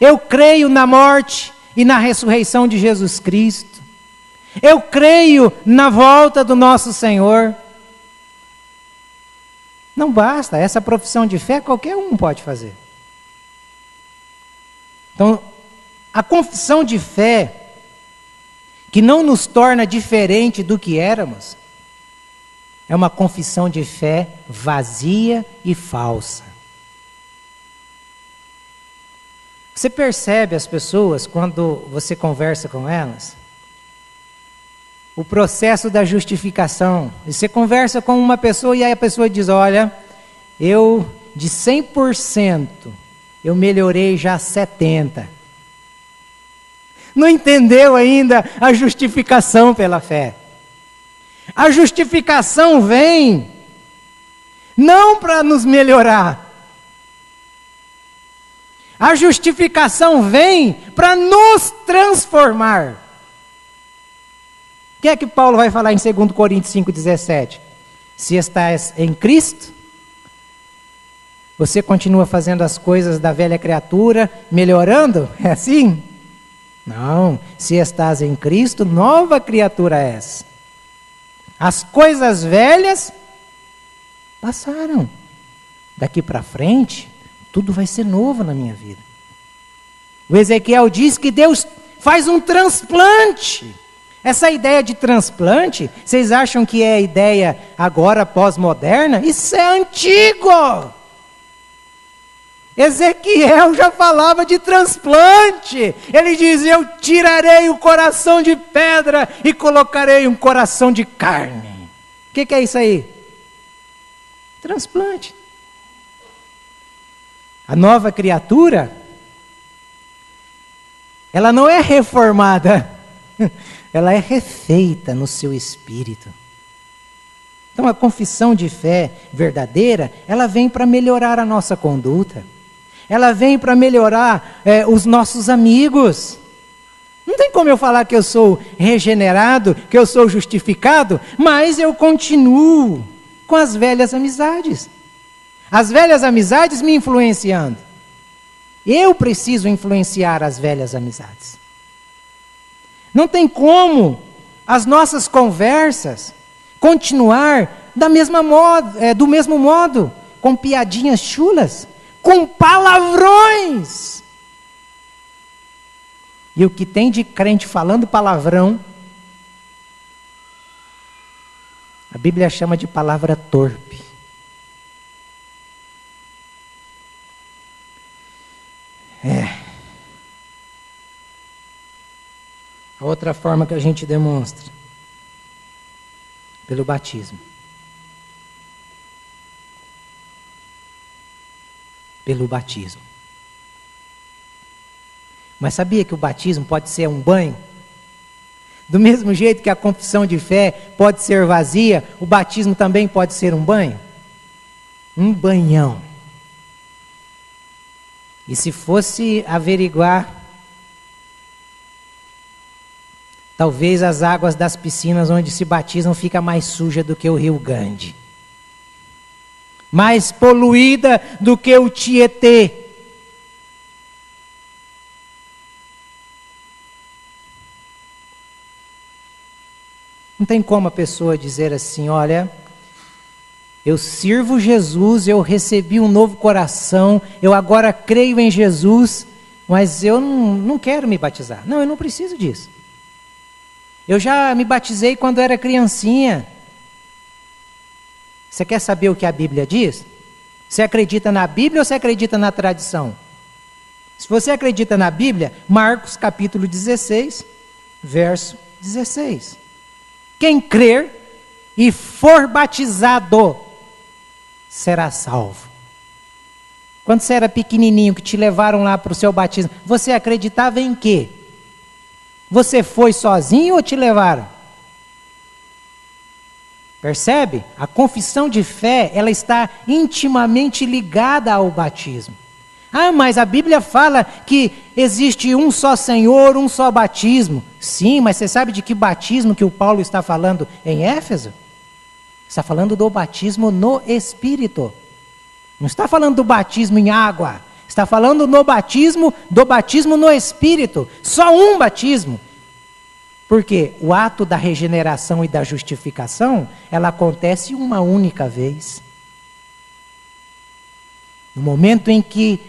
eu creio na morte e na ressurreição de Jesus Cristo, eu creio na volta do nosso Senhor. Não basta, essa profissão de fé qualquer um pode fazer. Então, a confissão de fé, que não nos torna diferente do que éramos, é uma confissão de fé vazia e falsa. Você percebe as pessoas quando você conversa com elas? o processo da justificação. Você conversa com uma pessoa e aí a pessoa diz, olha, eu de 100%, eu melhorei já 70%. Não entendeu ainda a justificação pela fé. A justificação vem não para nos melhorar. A justificação vem para nos transformar. O que é que Paulo vai falar em 2 Coríntios 5,17? Se estás em Cristo, você continua fazendo as coisas da velha criatura, melhorando? É assim? Não. Se estás em Cristo, nova criatura és. As coisas velhas passaram. Daqui para frente, tudo vai ser novo na minha vida. O Ezequiel diz que Deus faz um transplante. Essa ideia de transplante, vocês acham que é ideia agora pós-moderna? Isso é antigo! Ezequiel já falava de transplante. Ele diz, eu tirarei o coração de pedra e colocarei um coração de carne. O que é isso aí? Transplante. A nova criatura, ela não é reformada, ela é refeita no seu espírito. Então a confissão de fé verdadeira, ela vem para melhorar a nossa conduta. Ela vem para melhorar os nossos amigos. Não tem como eu falar que eu sou regenerado, que eu sou justificado, mas eu continuo com as velhas amizades. As velhas amizades me influenciando. Eu preciso influenciar as velhas amizades. Não tem como as nossas conversas continuar do mesmo modo, com piadinhas chulas, com palavrões. E o que tem de crente falando palavrão, a Bíblia chama de palavra torpe. A outra forma que a gente demonstra, pelo batismo. Pelo batismo. Mas sabia que o batismo pode ser um banho? Do mesmo jeito que a confissão de fé pode ser vazia, o batismo também pode ser um banho? Um banhão. E se fosse averiguar, talvez as águas das piscinas onde se batizam fica mais suja do que o Rio Grande. Mais poluída do que o Tietê. Não tem como a pessoa dizer assim, olha, eu sirvo Jesus, eu recebi um novo coração, eu agora creio em Jesus, mas eu não quero me batizar. Não, eu não preciso disso. Eu já me batizei quando era criancinha. Você quer saber o que a Bíblia diz? Você acredita na Bíblia ou você acredita na tradição? Se você acredita na Bíblia, Marcos capítulo 16, verso 16. Quem crer e for batizado será salvo. Quando você era pequenininho, que te levaram lá para o seu batismo, você acreditava em quê? Você foi sozinho ou te levaram? Percebe? A confissão de fé, ela está intimamente ligada ao batismo. Ah, mas a Bíblia fala que existe um só Senhor, um só batismo. Sim, mas você sabe de que batismo que o Paulo está falando em Éfeso? Está falando do batismo no Espírito. Não está falando do batismo em água. Está falando do batismo no Espírito. Só um batismo. Porque o ato da regeneração e da justificação, ela acontece uma única vez. No momento em que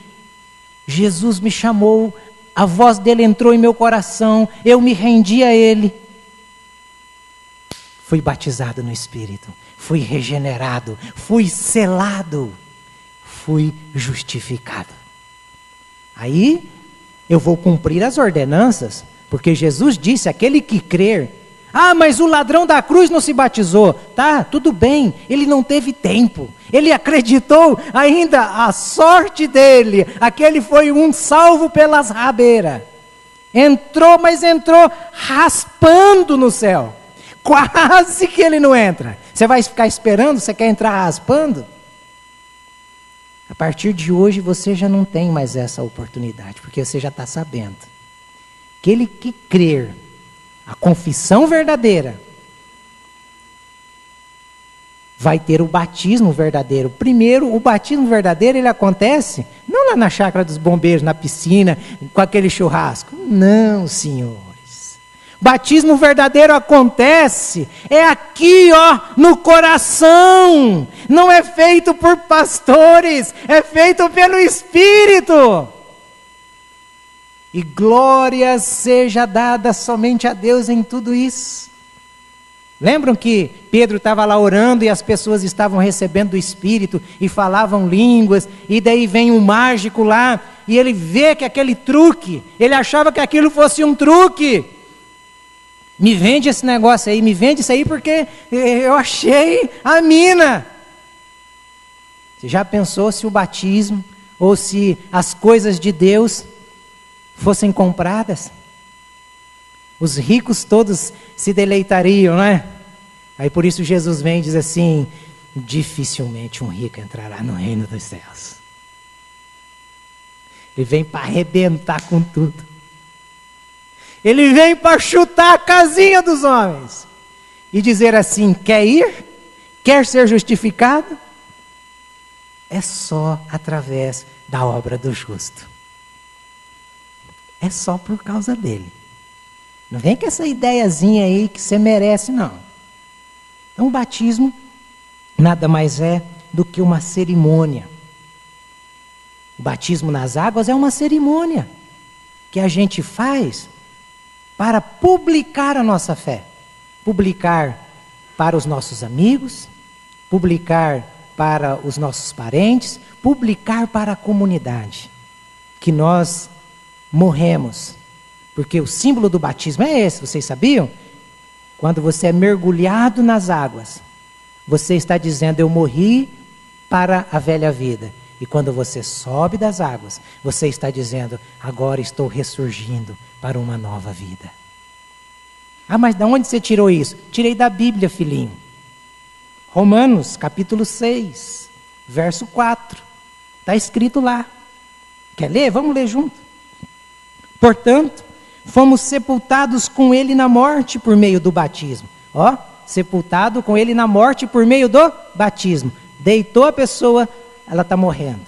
Jesus me chamou, a voz dele entrou em meu coração, eu me rendi a ele. Fui batizado no Espírito, fui regenerado, fui selado, fui justificado. Aí eu vou cumprir as ordenanças, porque Jesus disse, aquele que crer, Ah, mas o ladrão da cruz não se batizou. Tá, tudo bem, ele não teve tempo. Ele acreditou ainda a sorte dele. Aquele foi um salvo pelas rabeiras. Entrou, mas entrou raspando no céu. Quase que ele não entra. Você vai ficar esperando? Você quer entrar raspando? A partir de hoje você já não tem mais essa oportunidade, porque você já está sabendo. Aquele que crer a confissão verdadeira vai ter o batismo verdadeiro. Primeiro, o batismo verdadeiro, ele acontece não lá na chácara dos bombeiros, na piscina, com aquele churrasco. Não, senhores. Batismo verdadeiro acontece, é aqui, ó, no coração. Não é feito por pastores, é feito pelo Espírito. E glória seja dada somente a Deus em tudo isso. Lembram que Pedro estava lá orando e as pessoas estavam recebendo o Espírito e falavam línguas, e daí vem um mágico lá e ele vê que aquele truque, ele achava que aquilo fosse um truque. Me vende esse negócio aí, me vende isso aí porque eu achei a mina. Você já pensou se o batismo ou se as coisas de Deus fossem compradas? Os ricos todos se deleitariam, não é? Aí por isso Jesus vem e diz assim: dificilmente um rico entrará no reino dos céus. Ele vem para arrebentar com tudo. Ele vem para chutar a casinha dos homens e dizer assim: quer ir? Quer ser justificado? É só através da obra do justo. É só por causa dele. Não vem com essa ideiazinha aí que você merece, não. Então o batismo nada mais é do que uma cerimônia. O batismo nas águas é uma cerimônia que a gente faz para publicar a nossa fé. Publicar para os nossos amigos, publicar para os nossos parentes, publicar para a comunidade. Que nós morremos. Porque o símbolo do batismo é esse, vocês sabiam? Quando você é mergulhado nas águas, você está dizendo: eu morri para a velha vida. E quando você sobe das águas, você está dizendo: agora estou ressurgindo para uma nova vida. Ah, mas de onde você tirou isso? Tirei da Bíblia, filhinho. Romanos, capítulo 6, verso 4. Está escrito lá. Quer ler? Vamos ler junto. Portanto, fomos sepultados com ele na morte por meio do batismo. Ó, sepultado com ele na morte por meio do batismo. Deitou a pessoa, ela está morrendo.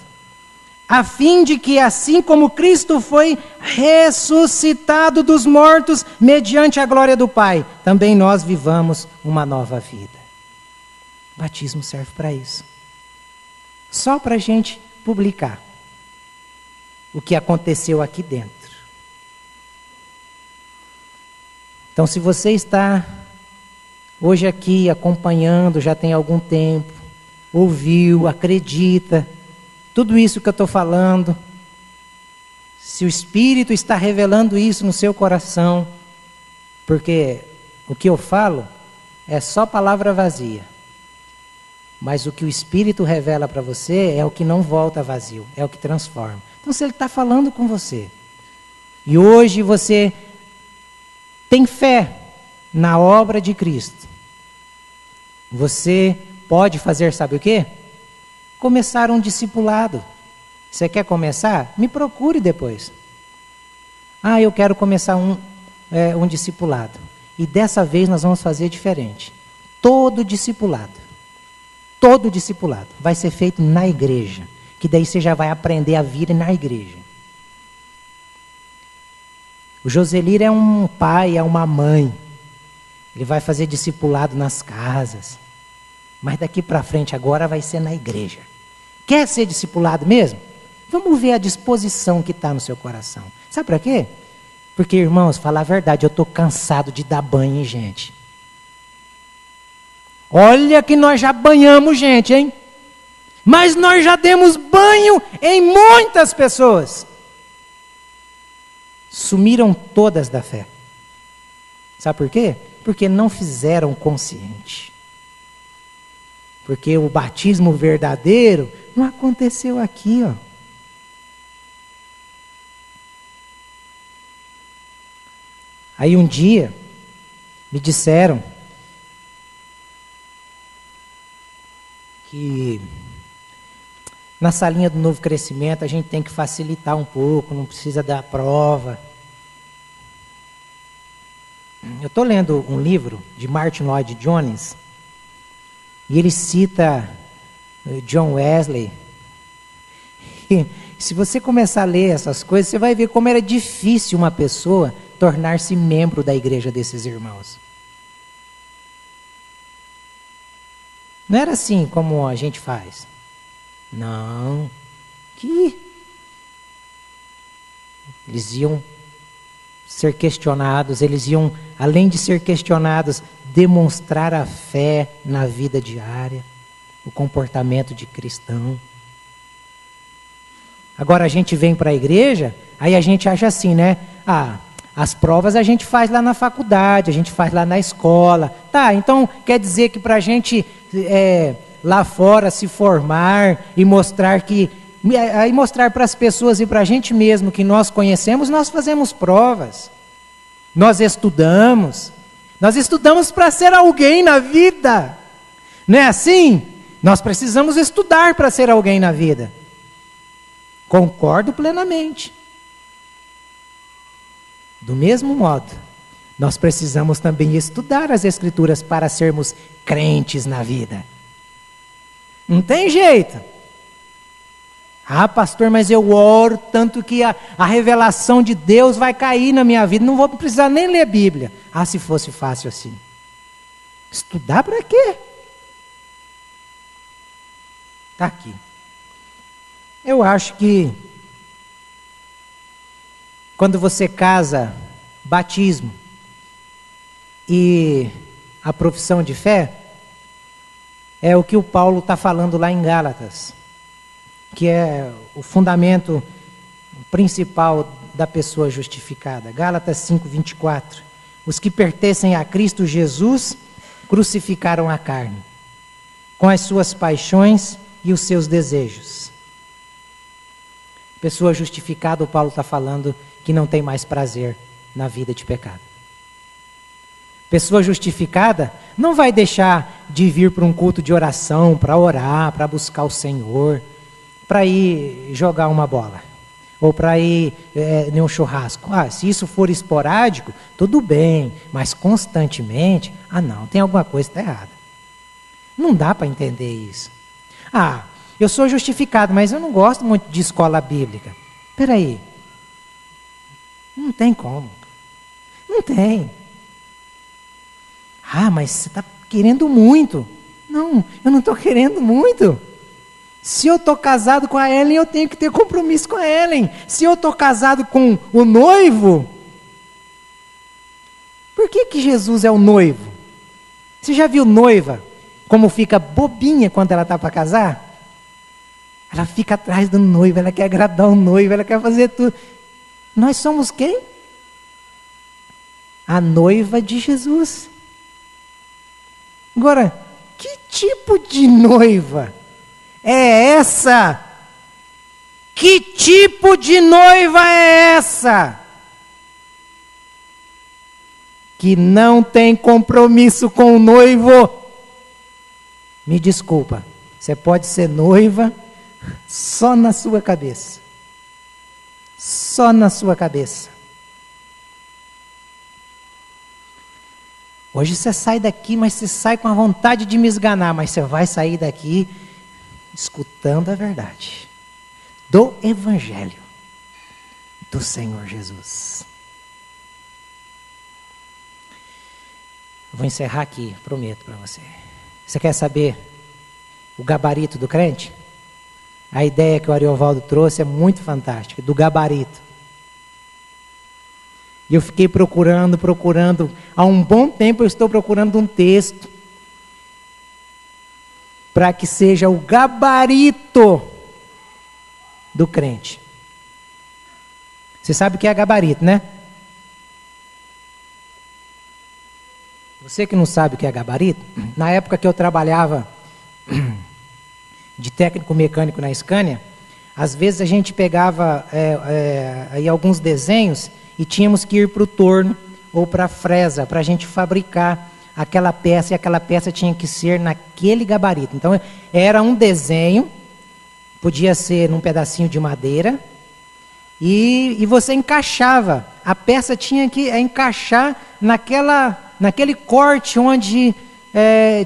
A fim de que, assim como Cristo foi ressuscitado dos mortos mediante a glória do Pai, também nós vivamos uma nova vida. O batismo serve para isso. Só para a gente publicar o que aconteceu aqui dentro. Então, se você está hoje aqui acompanhando, já tem algum tempo, ouviu, acredita, tudo isso que eu estou falando, se o Espírito está revelando isso no seu coração, porque o que eu falo é só palavra vazia, mas o que o Espírito revela para você é o que não volta vazio, é o que transforma. Então, se Ele está falando com você, e hoje você tem fé na obra de Cristo, você pode fazer, sabe o quê? Começar um discipulado. Você quer começar? Me procure depois. Ah, eu quero começar um discipulado. E dessa vez nós vamos fazer diferente. Todo discipulado vai ser feito na igreja. Que daí você já vai aprender a vir na igreja. O Joselir é um pai, é uma mãe. Ele vai fazer discipulado nas casas. Mas daqui para frente agora vai ser na igreja. Quer ser discipulado mesmo? Vamos ver a disposição que está no seu coração. Sabe para quê? Porque, irmãos, falar a verdade, eu estou cansado de dar banho em gente. Olha que nós já banhamos gente, hein? Mas nós já demos banho em muitas pessoas. Sumiram todas da fé. Sabe por quê? Porque não fizeram consciente. Porque o batismo verdadeiro não aconteceu aqui, ó. Aí um dia me disseram que na salinha do Novo Crescimento a gente tem que facilitar um pouco, não precisa dar prova. Eu estou lendo um livro de Martin Lloyd Jones e ele cita John Wesley. E se você começar a ler essas coisas, você vai ver como era difícil uma pessoa tornar-se membro da igreja desses irmãos. Não era assim como a gente faz. Não. Que eles iam ser questionados, eles iam, além de ser questionados, demonstrar a fé na vida diária, o comportamento de cristão. Agora a gente vem para a igreja, aí a gente acha assim, né? As provas a gente faz lá na faculdade, a gente faz lá na escola. Tá, então quer dizer que para a gente lá fora se formar e mostrar que... Aí mostrar para as pessoas e para a gente mesmo que nós conhecemos, nós fazemos provas. Nós estudamos. Nós estudamos para ser alguém na vida. Não é assim? Nós precisamos estudar para ser alguém na vida. Concordo plenamente. Do mesmo modo, nós precisamos também estudar as Escrituras para sermos crentes na vida. Não tem jeito. Pastor, mas eu oro tanto que a revelação de Deus vai cair na minha vida. Não vou precisar nem ler Bíblia. Se fosse fácil assim. Estudar para quê? Está aqui. Eu acho que quando você casa, batismo e a profissão de fé, é o que o Paulo está falando lá em Gálatas, que é o fundamento principal da pessoa justificada. Gálatas 5:24. Os que pertencem a Cristo Jesus crucificaram a carne, com as suas paixões e os seus desejos. Pessoa justificada, o Paulo está falando que não tem mais prazer na vida de pecado. Pessoa justificada não vai deixar de vir para um culto de oração, para orar, para buscar o Senhor, para ir jogar uma bola, ou para ir em um churrasco. Se isso for esporádico, tudo bem, mas constantemente, não, tem alguma coisa que está errada. Não dá para entender isso. Eu sou justificado, mas eu não gosto muito de escola bíblica. Espera aí. Não tem como. Não tem. Mas você está querendo muito. Não, eu não estou querendo muito. Se eu estou casado com a Ellen, eu tenho que ter compromisso com a Ellen. Se eu estou casado com o noivo, por que Jesus é o noivo? Você já viu noiva como fica bobinha quando ela está para casar? Ela fica atrás do noivo, ela quer agradar o noivo, ela quer fazer tudo. Nós somos quem? A noiva de Jesus. Agora, que tipo de noiva é essa? Que tipo de noiva é essa? Que não tem compromisso com o noivo. Me desculpa, você pode ser noiva só na sua cabeça. Só na sua cabeça. Hoje você sai daqui, mas você sai com a vontade de me esganar, mas você vai sair daqui escutando a verdade do Evangelho do Senhor Jesus. Vou encerrar aqui, prometo para você. Você quer saber o gabarito do crente? A ideia que o Ariovaldo trouxe é muito fantástica, do gabarito. E eu fiquei procurando. Há um bom tempo eu estou procurando um texto para que seja o gabarito do crente. Você sabe o que é gabarito, né? Você que não sabe o que é gabarito, na época que eu trabalhava de técnico mecânico na Scania, às vezes a gente pegava aí alguns desenhos e tínhamos que ir para o torno ou para a fresa para a gente fabricar aquela peça, e aquela peça tinha que ser naquele gabarito. Então era um desenho, podia ser num pedacinho de madeira, e você encaixava, a peça tinha que encaixar naquele corte onde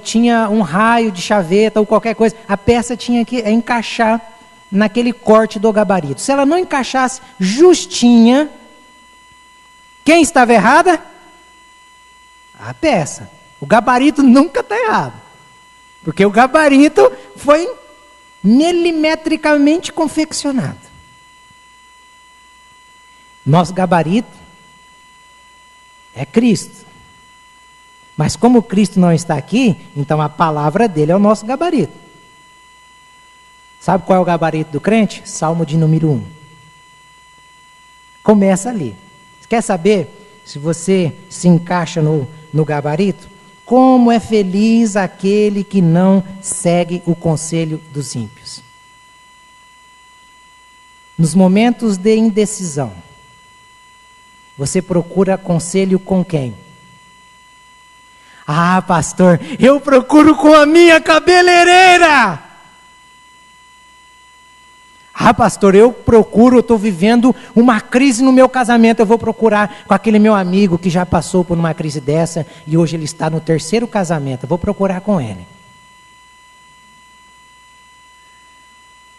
tinha um raio de chaveta ou qualquer coisa, a peça tinha que encaixar naquele corte do gabarito. Se ela não encaixasse justinha, quem estava errada? A peça. O gabarito nunca está errado, porque o gabarito foi milimetricamente confeccionado. Nosso gabarito é Cristo. Mas como Cristo não está aqui, então a palavra dele é o nosso gabarito. Sabe qual é o gabarito do crente? Salmo de número 1. Começa ali. Quer saber se você se encaixa no gabarito? Como é feliz aquele que não segue o conselho dos ímpios. Nos momentos de indecisão, você procura conselho com quem? Ah, pastor, eu procuro com a minha cabeleireira. Ah, pastor, eu estou vivendo uma crise no meu casamento, eu vou procurar com aquele meu amigo que já passou por uma crise dessa e hoje ele está no 3º casamento, eu vou procurar com ele.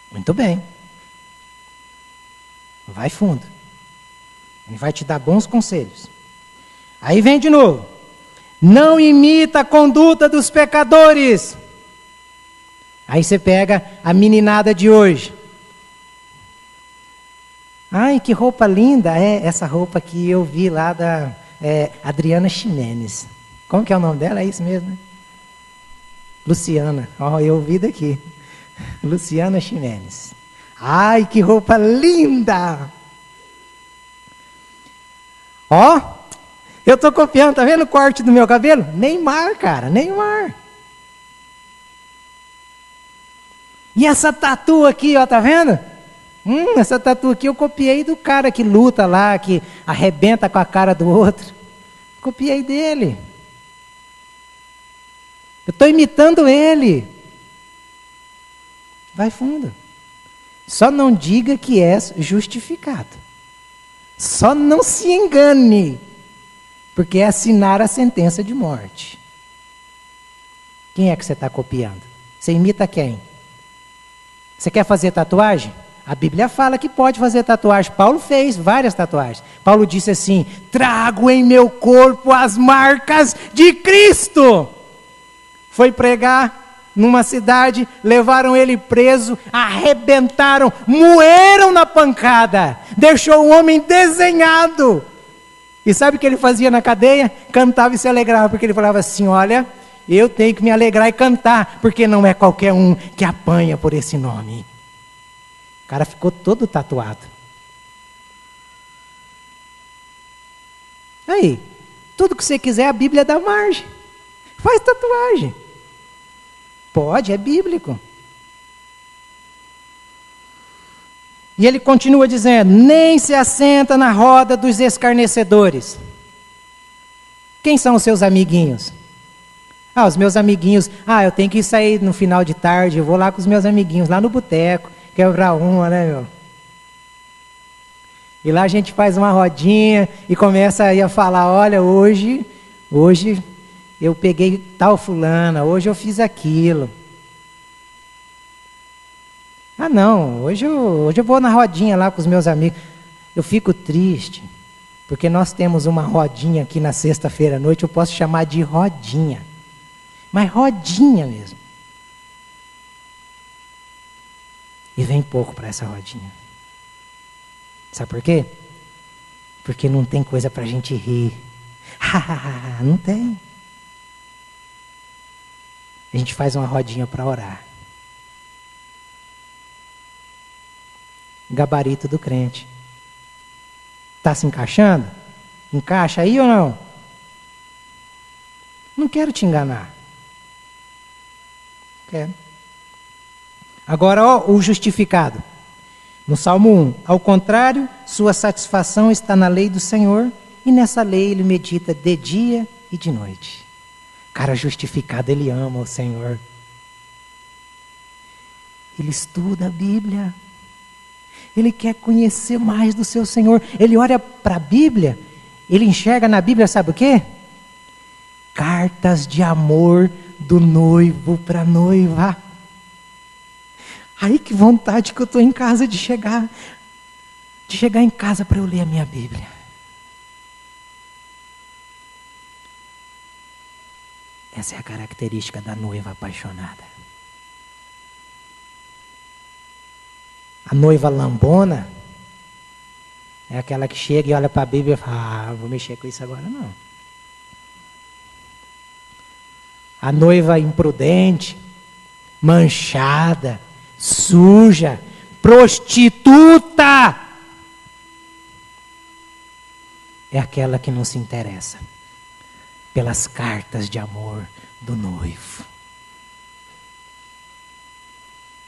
Muito bem. Vai fundo. Ele vai te dar bons conselhos. Aí vem de novo. Não imita a conduta dos pecadores. Aí você pega a meninada de hoje. Ai, que roupa linda. É essa roupa que eu vi lá da Adriana Ximenes. Como que é o nome dela? É isso mesmo, né? Luciana. Eu vi daqui. Luciana Ximenes. Ai, que roupa linda. Eu estou copiando, tá vendo o corte do meu cabelo? Neymar, cara, Neymar. E essa tatu aqui, tá vendo? Essa tatu aqui eu copiei do cara que luta lá, que arrebenta com a cara do outro. Copiei dele. Eu estou imitando ele. Vai fundo. Só não diga que és justificado. Só não se engane, porque é assinar a sentença de morte. Quem é que você está copiando? Você imita quem? Você quer fazer tatuagem? A Bíblia fala que pode fazer tatuagem. Paulo fez várias tatuagens. Paulo disse assim: trago em meu corpo as marcas de Cristo. Foi pregar numa cidade, levaram ele preso, arrebentaram, moeram na pancada, deixou o homem desenhado. E sabe o que ele fazia na cadeia? Cantava e se alegrava, porque ele falava assim: olha, eu tenho que me alegrar e cantar, porque não é qualquer um que apanha por esse nome. O cara ficou todo tatuado. Aí, tudo que você quiser, a Bíblia dá margem. Faz tatuagem. Pode, é bíblico. E ele continua dizendo: nem se assenta na roda dos escarnecedores. Quem são os seus amiguinhos? Os meus amiguinhos. Eu tenho que sair no final de tarde, eu vou lá com os meus amiguinhos, lá no boteco, quebrar uma, né, meu? E lá a gente faz uma rodinha e começa aí a falar: olha, hoje eu peguei tal fulana, hoje eu fiz aquilo. Não, hoje eu vou na rodinha lá com os meus amigos. Eu fico triste, porque nós temos uma rodinha aqui na sexta-feira à noite, eu posso chamar de rodinha. Mas rodinha mesmo. E vem pouco para essa rodinha. Sabe por quê? Porque não tem coisa para a gente rir. Não tem. A gente faz uma rodinha para orar. Gabarito do crente. Está se encaixando? Encaixa aí ou não? Não quero te enganar. Quero. Agora, ó, o justificado. No Salmo 1, ao contrário, sua satisfação está na lei do Senhor, e nessa lei ele medita de dia e de noite. Cara justificado, ele ama o Senhor. Ele estuda a Bíblia. Ele quer conhecer mais do seu Senhor. Ele olha para a Bíblia, ele enxerga na Bíblia, sabe o quê? Cartas de amor do noivo para a noiva. Aí que vontade que eu estou em casa de chegar em casa para eu ler a minha Bíblia. Essa é a característica da noiva apaixonada. A noiva lambona é aquela que chega e olha para a Bíblia e fala, vou mexer com isso agora não. A noiva imprudente, manchada, suja, prostituta, é aquela que não se interessa pelas cartas de amor do noivo.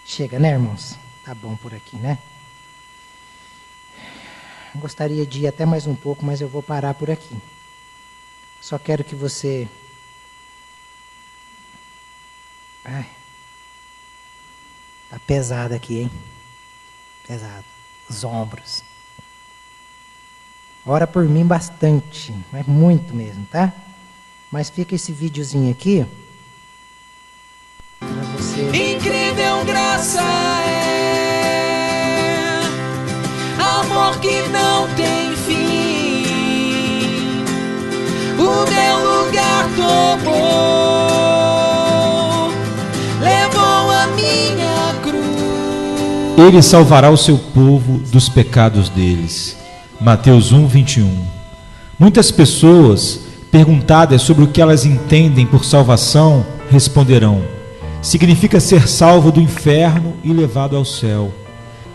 Chega, né, irmãos? Tá bom por aqui, né? Gostaria de ir até mais um pouco, mas eu vou parar por aqui. Só quero que você... Ai, tá pesado aqui, hein? Pesado. Os ombros. Ora por mim bastante, mas muito mesmo, tá? Mas fica esse videozinho aqui para você. Incrível graça é amor que não tem fim. O meu lugar tomou, levou a minha cruz. Ele salvará o seu povo dos pecados deles. Mateus 1:21. Muitas pessoas, perguntadas sobre o que elas entendem por salvação, responderão: significa ser salvo do inferno e levado ao céu.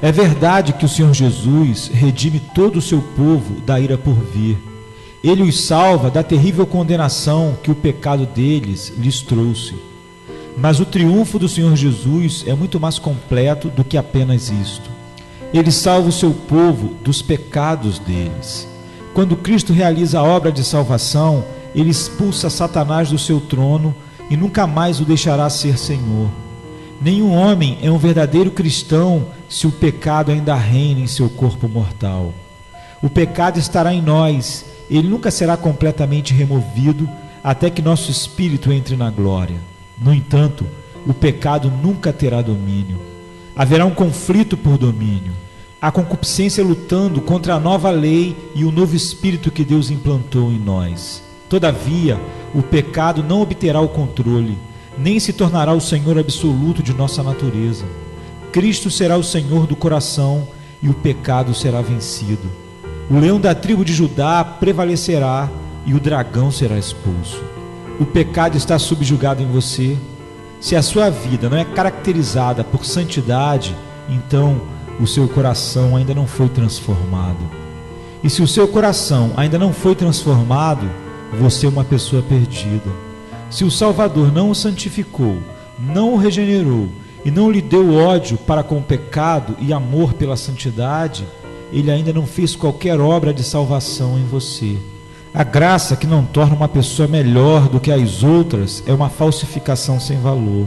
É verdade que o Senhor Jesus redime todo o seu povo da ira por vir. Ele os salva da terrível condenação que o pecado deles lhes trouxe. Mas o triunfo do Senhor Jesus é muito mais completo do que apenas isto. Ele salva o seu povo dos pecados deles. Quando Cristo realiza a obra de salvação, ele expulsa Satanás do seu trono e nunca mais o deixará ser Senhor. Nenhum homem é um verdadeiro cristão se o pecado ainda reina em seu corpo mortal. O pecado estará em nós, ele nunca será completamente removido até que nosso espírito entre na glória. No entanto, o pecado nunca terá domínio. Haverá um conflito por domínio. A concupiscência lutando contra a nova lei e o novo espírito que Deus implantou em nós. Todavia, o pecado não obterá o controle, nem se tornará o Senhor absoluto de nossa natureza. Cristo será o Senhor do coração e o pecado será vencido. O leão da tribo de Judá prevalecerá e o dragão será expulso. O pecado está subjugado em você. Se a sua vida não é caracterizada por santidade, então o seu coração ainda não foi transformado. E se o seu coração ainda não foi transformado, você é uma pessoa perdida. Se o Salvador não o santificou, não o regenerou e não lhe deu ódio para com o pecado e amor pela santidade, ele ainda não fez qualquer obra de salvação em você. A graça que não torna uma pessoa melhor do que as outras é uma falsificação sem valor.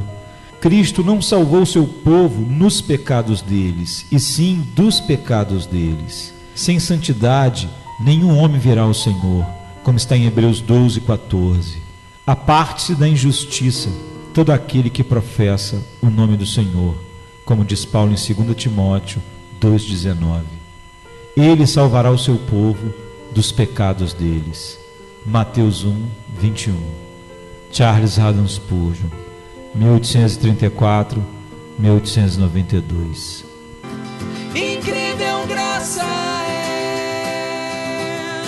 Cristo não salvou seu povo nos pecados deles, e sim dos pecados deles. Sem santidade, nenhum homem verá o Senhor, como está em Hebreus 12:14. Aparte-se da injustiça todo aquele que professa o nome do Senhor, como diz Paulo em 2 Timóteo 2,19. Ele salvará o seu povo dos pecados deles. Mateus 1:21. Charles Haddon Spurgeon, 1834-1892. Incrível graça é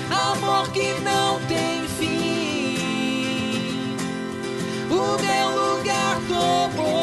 amor que não tem fim. O meu lugar tomou.